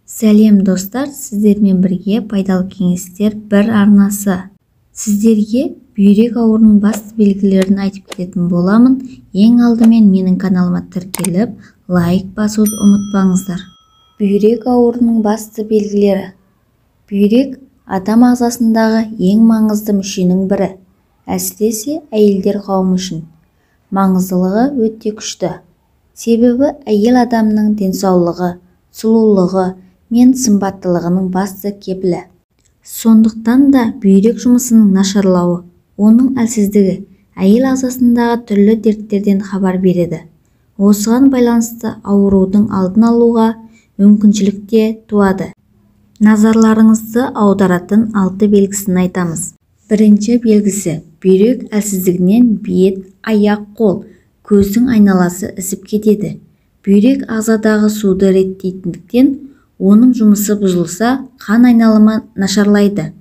Сәлем достар, сіздермен бірге пайдалы кеңестер бір арнасы. Сіздерге бүйрек ауруының басты белгілерін айтып кететін боламын. Ең алдымен менің каналыма тіркеліп, лайк басуды ұмытпаңыздар. Бүйрек ауруының басты белгілері. Бүйрек адам ағзасындағы ең маңызды мүшенің бірі, әсіресе әйелдер қауымы үшін. Маңыздылығы өте күшті. Себебі әйел адамның денсаулығы, сұлулығы мен сымбаттылығының басты кепілі. Сондықтан да бүйрек жұмысының нашарлауы, оның әлсіздігі әйел ағзасындағы түрлі дерттерден хабар береді. Осыған байланысты аурудың алдын алуға мүмкіншілік те туады. Назарларыңызды аударатын 6 белгісін айтамыз. Бірінші белгісі: бүйрек әлсіздігінен бет, аяқ, қол, көздің айналасы ісіп кетеді. Бүйрек ағзадағы суды реттейтіндіктен, оның жұмысы бұзылса, қан айналымы нашарлайды.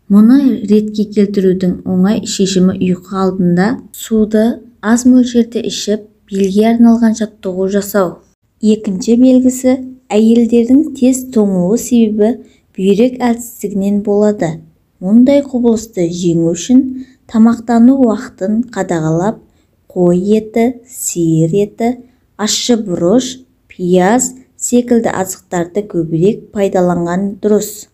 Мұны ретке келтірудің оңай шешімі ұйқы алдында суды аз мөлшерде ішіп, белге арналған жаттығу жасау. Екінші белгісі: әйелдердің тез тоңуы себебі бүйрек әлсіздігінен болады. Мұндай құбылысты жеңу үшін тамақтану уақытын қадағалап, қой еті, сиыр еті, ащы бұрыш, пияз секілді азықтарды көбірек пайдаланған дұрыс.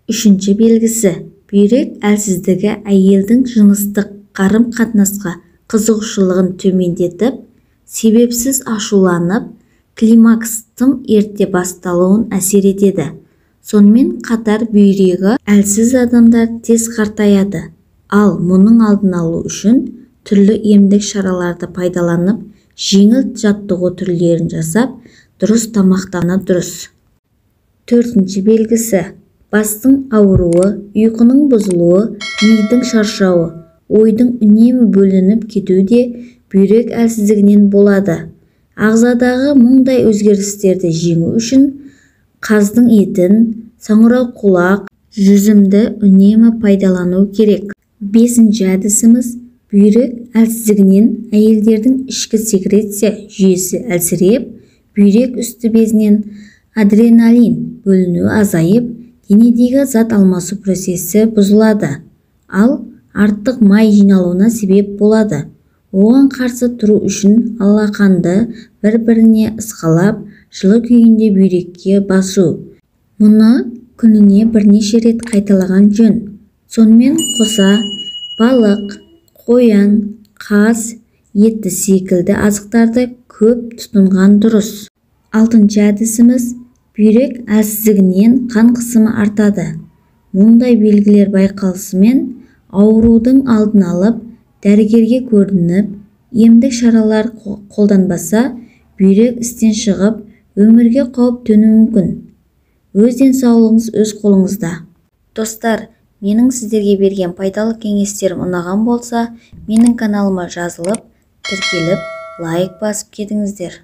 Үшінші белгісі: бүйрек әлсіздігі әйелдің жыныстық қарым-қатынасқа қызығушылығын төмендетіп, себепсіз ашуланып, климакс тым ерте басталуын әсер етеді. Сонымен қатар бүйрегі әлсіз адамдар тез қартаяды. Ал мұның алдын алу үшін түрлі емдік шараларды пайдаланып, жеңіл жаттығу түрлерін жасап, дұрыс тамақтану дұрыс. Төртінші белгісі: бастың ауруы, ұйқының бұзылуы, мидың шаршауы, ойдың үнемі бөлініп кетуі де бүйрек әлсіздігінен болады. Ағзадағы мұндай өзгерістерді жеңу үшін қаздың етін, саңырауқұлақ, жүзімді үнемі пайдалану керек. Бесінші әдісіміз: бүйрек әлсіздігінен әйелдердің ішкі секреция жүйесі әлсіреп, бүйрек үсті безінен адреналин бөліну азайып, денедегі зат алмасу процесі бұзылады. Ал артық май жиналуына себеп болады. Оған қарсы тұру үшін алақанды бір-біріне ысқалап, жылы күйінде бүйрекке басу. Мұны күніне бірнеше рет қайталаған жөн. Сонымен қоса балық, қоян, қаз, еті секілді азықтарды көп тұтынған дұрыс. Алтыншы әдісіміз: бүйрек әлсіздігінен қан қысымы артады. Мұндай белгілер байқалысымен аурудың алдын алып, дәрігерге көрініп, емдік шаралар қолданбаса, бүйрек істен шығып, өмірге қауіп төнуі мүмкін. Өз денсаулығыңыз өз қолыңызда. Достар, менің сіздерге берген пайдалы кеңестерім ұнаған болса, менің каналыма жазылып, тіркеліп, лайк басып кетіңіздер.